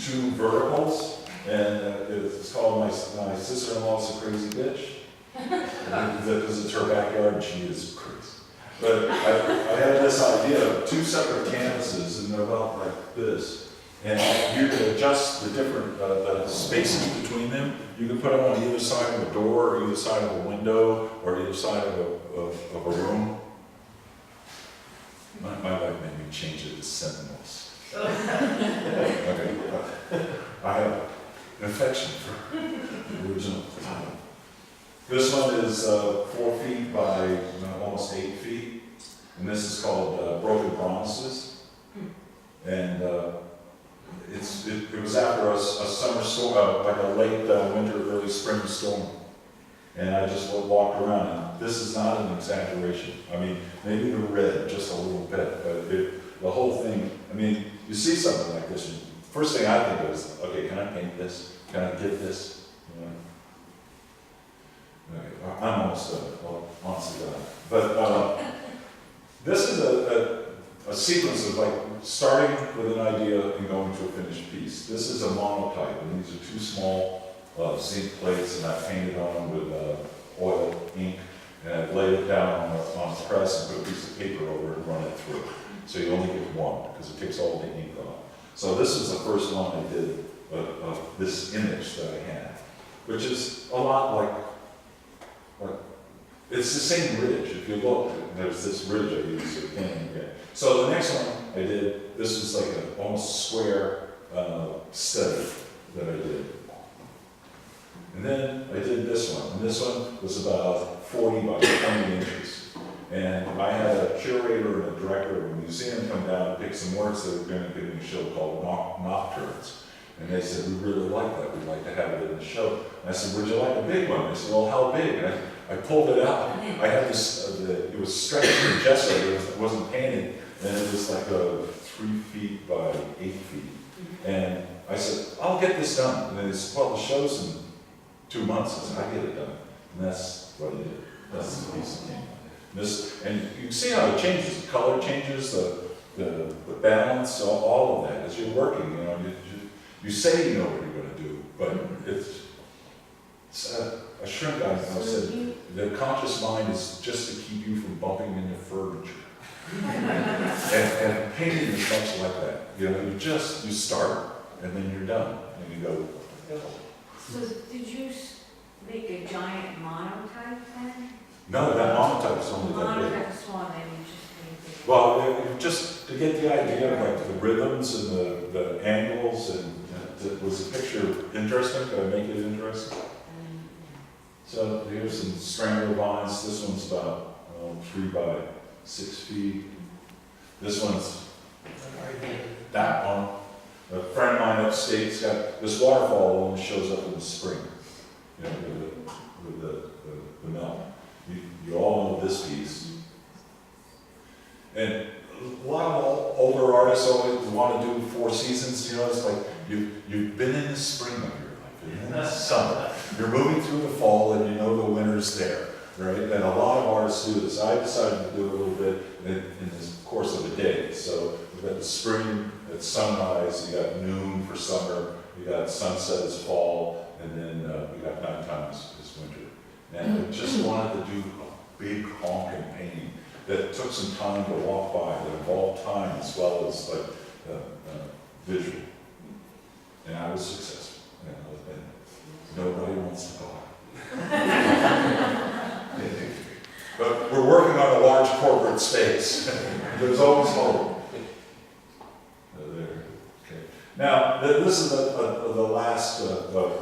Speaker 1: two verticals, and it's called My Sister-in-Law's a Crazy Bitch. Because it's her backyard and she is crazy. But I had this idea of 2 separate canvases, and they're about like this. And you can adjust the different the spaces between them. You can put them on either side of a door, or either side of a window, or either side of a room. My wife made me change it to Sentinels. Okay. I have an affection for the original title. This one is 4 feet by almost 8 feet, and this is called Broken Promises. And it was after a summer storm, like a late winter, early spring storm. And I just walked around, and this is not an exaggeration. I mean, maybe the red just a little bit, but the whole thing, I mean, you see something like this, and first thing I think of is, okay, can I paint this? Can I get this? You know? Okay, I'm almost done, well, honestly done. But this is a sequence of like starting with an idea and going to a finished piece. This is a monotype, and these are 2 small zinc plates, and I painted on them with oil, ink, and I laid it down on the press and put a piece of paper over it and run it through. So you only get one, because it takes all the ink off. So this is the first one I did of this image that I had, which is a lot like it's the same ridge. If you look, there's this ridge I used again. So the next one I did, this was like an almost square study that I did. And then I did this one, and this one was about 40 by 20 inches. And I had a curator and a director of a museum come down and pick some works that were going to give me a show called Nocturnes. And they said, we really like that, we'd like to have it in the show. And I said, would you like a big one? They said, well, how big? And I pulled it out. I had this, it was stretched in gesso, it wasn't painted, and it was like 3 feet by 8 feet. And I said, I'll get this done. And they said, well, the show's in 2 months. I said, I get it done. And that's what I did. That's the piece that came out. And you can see how it changes. The color changes, the balance, all of that. As you're working, you know, you say you know what you're going to do, but it's a shrink I said, the conscious mind is just to keep you from bumping into furniture. and painting is much like that. You know, you start, and then you're done, and you go, oh.
Speaker 2: So did you make a giant monotype then?
Speaker 1: No, that monotype is only that big.
Speaker 2: Monotype is small, then you just made it.
Speaker 1: Well, just to get the idea of like the rhythms and the angles, and was the picture interesting? Did I make it interesting? So here's some strangler vines. This one's about 3 by 6 feet. This one's that one. A friend of mine upstate's got this waterfall only shows up in the spring, you know, with the melt. You all know this piece. And a lot of older artists always want to do 4 seasons. You know, it's like you've been in the spring of your life, you're in the summer, you're moving through the fall, and you know the winter's there, right? And a lot of artists do this. I decided to do a little bit in the course of a day. So we've got the spring at sunrise, you got noon for summer, you got sunset as fall, and then we got nighttime this winter. And I just wanted to do a big honking painting that took some time to walk by, that involved time as well as like visual. And I was successful. You know, and nobody wants to buy. But we're working on a large corporate space. There's always hope. There. Okay. Now, this is the last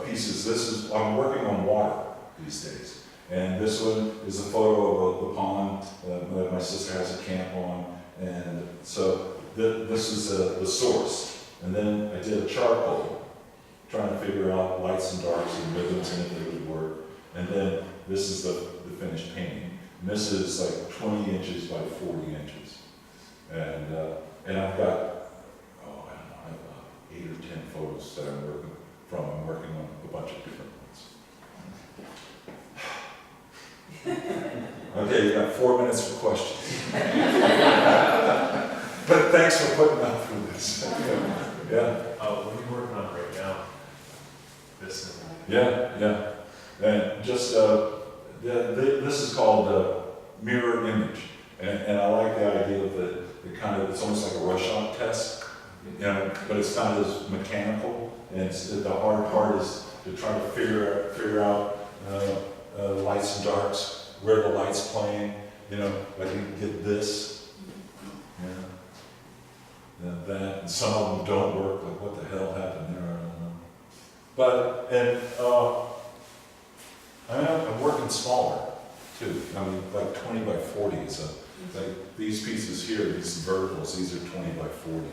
Speaker 1: pieces. I'm working on water these days. And this one is a photo of the pond that my sister has a camp on. And so this is the source. And then I did a charcoal, trying to figure out lights and darks and rhythms and if it would work. And then this is the finished painting. And this is like 20 inches by 40 inches. And I've got, I don't know, I have 8 or 10 photos that I'm working from. I'm working on a bunch of different ones. Okay, you got 4 minutes for questions. But thanks for putting up through this. Yeah.
Speaker 3: What are you working on right now? This and
Speaker 1: Yeah. And just, this is called mirror image. And I like the idea of the kind of, it's almost like a Rorschach test, you know, but it's not as mechanical. And the hard part is to try to figure out lights and darks, where the light's playing, you know, like you get this, you know, and that, and some of them don't work, like what the hell happened there, I don't know. But, and I'm working smaller too. I mean, like 20 by 40 is like these pieces here, these verticals, these are 20 by 40.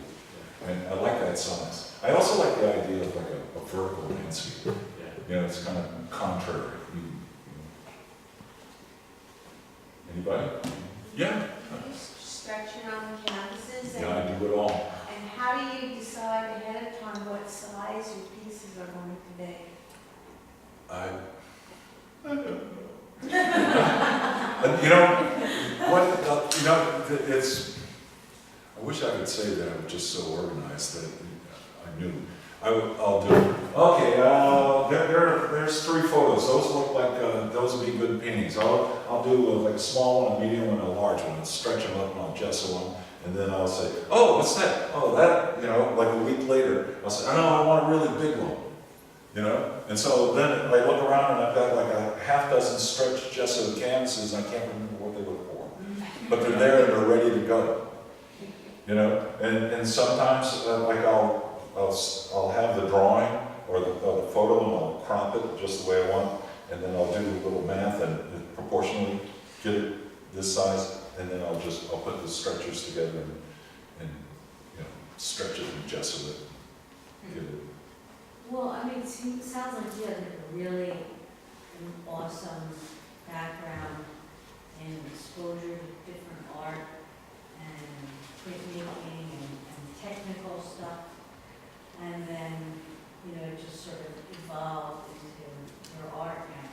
Speaker 1: And I like that size. I also like the idea of like a vertical landscape. You know, it's kind of contrary. Anybody? Yeah.
Speaker 4: Are you stretching on the canvases?
Speaker 1: Yeah, I do it all.
Speaker 4: And how do you decide ahead of time what size your pieces are going to be?
Speaker 1: I don't know. You know, what, you know, it's, I wish I could say that I'm just so organized that I knew. I'll do it. Okay, there's 3 photos. Those look like, those would be good paintings. I'll do like a small one, a medium one, and a large one, and stretch them up and I'll gesso them. And then I'll say, oh, what's that? Oh, that, you know, like a week later, I'll say, oh no, I want a really big one. You know? And so then I look around and I've got like a half dozen stretched gesso canvases and I can't remember what they were for. But they're there and they're ready to go. You know? And sometimes like I'll have the drawing or the photo and I'll crop it just the way I want. And then I'll do a little math and proportionally get it this size. And then I'll put the stretchers together and you know, stretch it and gesso it. Get it.
Speaker 2: Well, I mean, it sounds like you have a really awesome background and exposure to different art and printmaking and technical stuff. And then, you know, it just sort of evolved into your art now.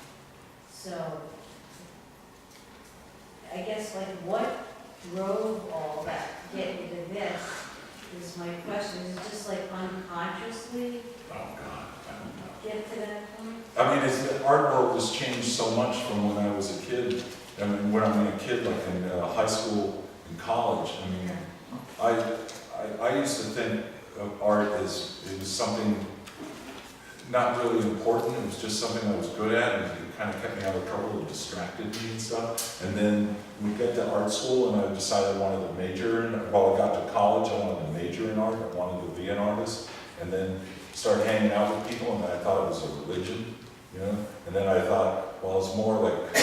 Speaker 2: So, I guess, like, what drove all that to get you to this is my question. Is it just like unconsciously
Speaker 1: Oh God, I don't know.
Speaker 2: get to that point?
Speaker 1: I mean, the art world has changed so much from when I was a kid. I mean, when I'm a kid, like in high school and college, I mean, I used to think of art as it was something not really important. It was just something I was good at, and it kind of kept me out of trouble. It distracted me and stuff. And then we got to art school, and I decided I wanted to major in. Well, I got to college, I wanted to major in art. I wanted to be an artist, and then started hanging out with people, and then I thought it was a religion, you know. And then I thought, well, it's more like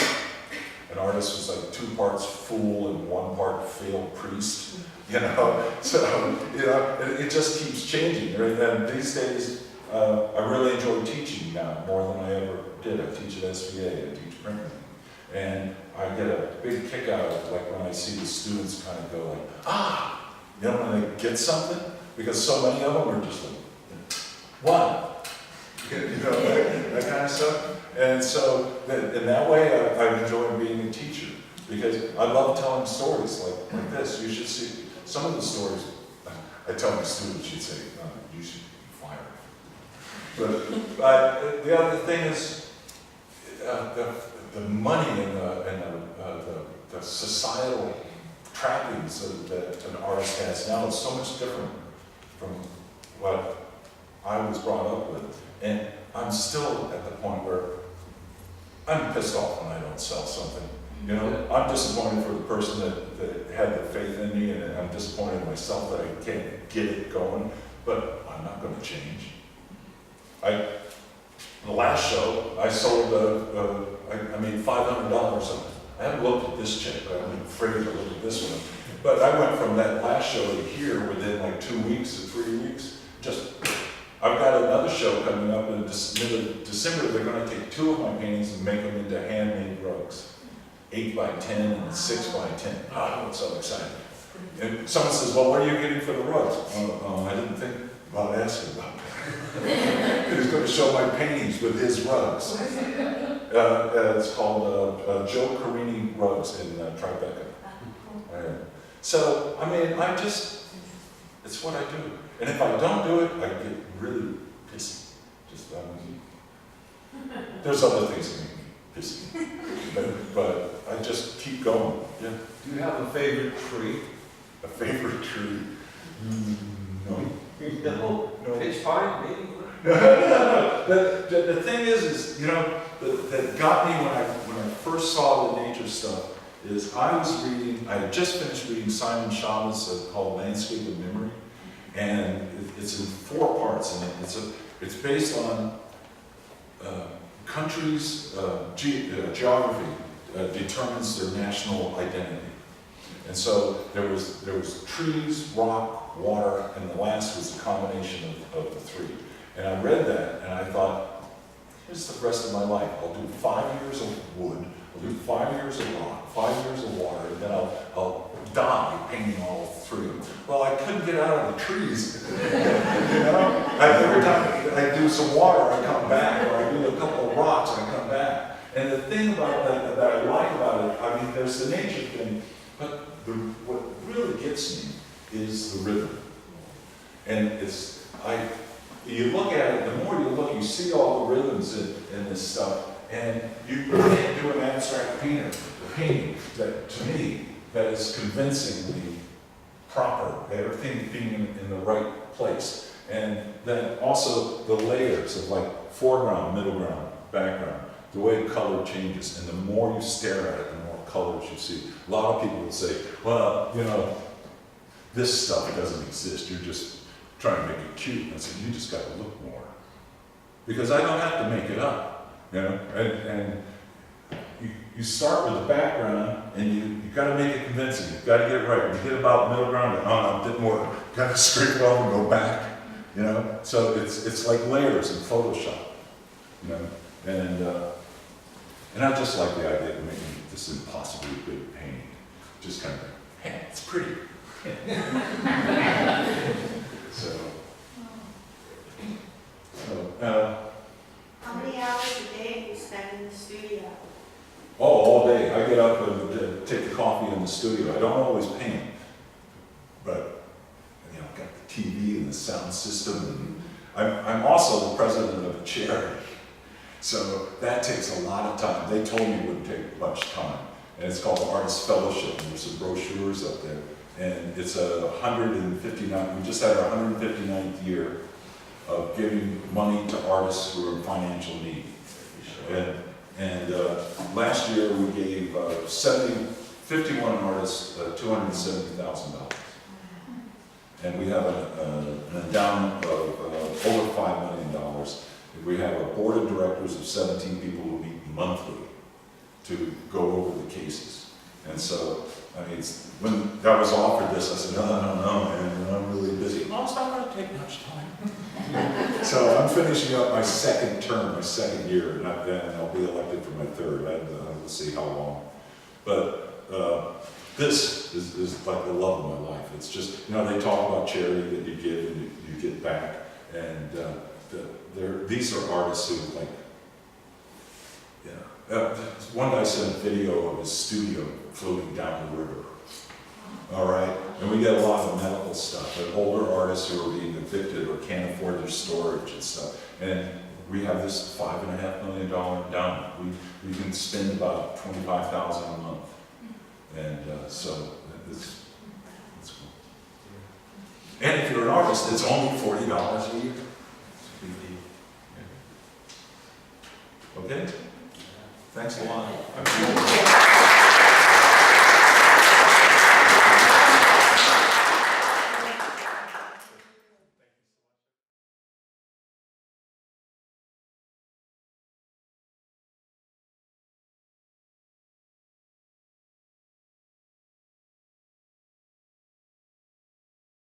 Speaker 1: an artist was like 2 parts fool and 1 part failed priest, you know. So, you know, it just keeps changing. And these days, I really enjoy teaching now more than I ever did. I teach at SVA, I teach printmaking. And I get a big kick out of like when I see the students kind of go like, ah, you know, when they get something, because so many of them are just like, what? You know, that kind of stuff. And so, in that way, I enjoy being a teacher, because I love telling stories like this. You should see some of the stories I tell my students, you'd say, you should be fired. But the other thing is, the money and the societal trappings that an artist has now is so much different from what I was brought up with. And I'm still at the point where I'm pissed off when I don't sell something. You know, I'm disappointed for the person that had the faith in me, and I'm disappointed in myself that I can't get it going, but I'm not going to change. The last show, I sold, I made $500 on it. I haven't looked at this check, but I'm afraid to look at this one. But I went from that last show to here within like 2 weeks to 3 weeks. I've got another show coming up in December. They're going to take 2 of my paintings and make them into handmade rugs. 8 by 10 and 6 by 10. Oh, I'm so excited. And someone says, well, what are you getting for the rugs? I didn't think about asking about that. He's going to show my paintings with his rugs. It's called Joe Carini Rugs in Tribeca. So, I mean, it's what I do. And if I don't do it, I get really pissy. There's other things that make me pissy. But I just keep going. Yeah.
Speaker 5: Do you have a favorite tree?
Speaker 1: A favorite tree? No.
Speaker 5: No. Pitch pine, maybe?
Speaker 1: The thing is, you know, that got me when I first saw the nature stuff is I had just finished reading Simon Schama's called Landscape of Memory, and it's in 4 parts, and it's based on countries' geography determines their national identity. And so there was trees, rock, water, and the last was a combination of the 3. And I read that, and I thought, here's the rest of my life. I'll do 5 years of wood, I'll do 5 years of rock, 5 years of water, and then I'll die painting all 3 of them. Well, I couldn't get out of the trees. You know? Every time I do some water, I come back, or I do a couple of rocks, I come back. And the thing about that I like about it, I mean, there's the nature thing, but what really gets me is the rhythm. And you look at it, the more you look, you see all the rhythms in this stuff, and you can't do an abstract painting that, to me, that is convincingly proper, everything being in the right place. And then also the layers of like foreground, middle ground, background, the way color changes, and the more you stare at it, the more colors you see. A lot of people will say, well, you know, this stuff doesn't exist, you're just trying to make it cute. And I said, you just got to look more. Because I don't have to make it up, you know? And you start with the background, and you got to make it convincing. You've got to get it right. When you hit about middle ground, oh, no, it didn't work. Got to scrape it off and go back, you know? So it's like layers in Photoshop, you know? And I just like the idea of making this impossibly big painting. Just kind of like, hey, it's pretty.
Speaker 4: How many hours a day do you spend in the studio?
Speaker 1: Oh, all day. I get up and take the coffee in the studio. I don't always paint, but you know, I've got the TV and the sound system. And I'm also the president of a charity, so that takes a lot of time. They told me it wouldn't take much time, and it's called the Artist Fellowship. And there's some brochures up there, and it's 159. We just had our 159th year of giving money to artists who are in financial need. And last year we gave 51 artists $270,000. And we have an endowment of over $5 million. We have a board of directors of 17 people who meet monthly to go over the cases. And so, I mean, when that was offered this, I said, no, man, I'm really busy. No, it's not going to take much time. So I'm finishing up my 2nd term, my 2nd year, and then I'll be elected for my 3rd. We'll see how long. But this is like the love of my life. It's just, you know, they talk about charity that you give and you get back, and these are artists who, like, you know, one guy sent a video of his studio floating down the river. All right, and we get a lot of medical stuff, but older artists who are being evicted or can't afford their storage and stuff. And we have this $5.5 million down. We can spend about $25,000 a month. And so it's cool. And if you're an artist, it's only $40 a year. It's a big deal. Yeah. Okay? Thanks a lot.
Speaker 4: Thank you.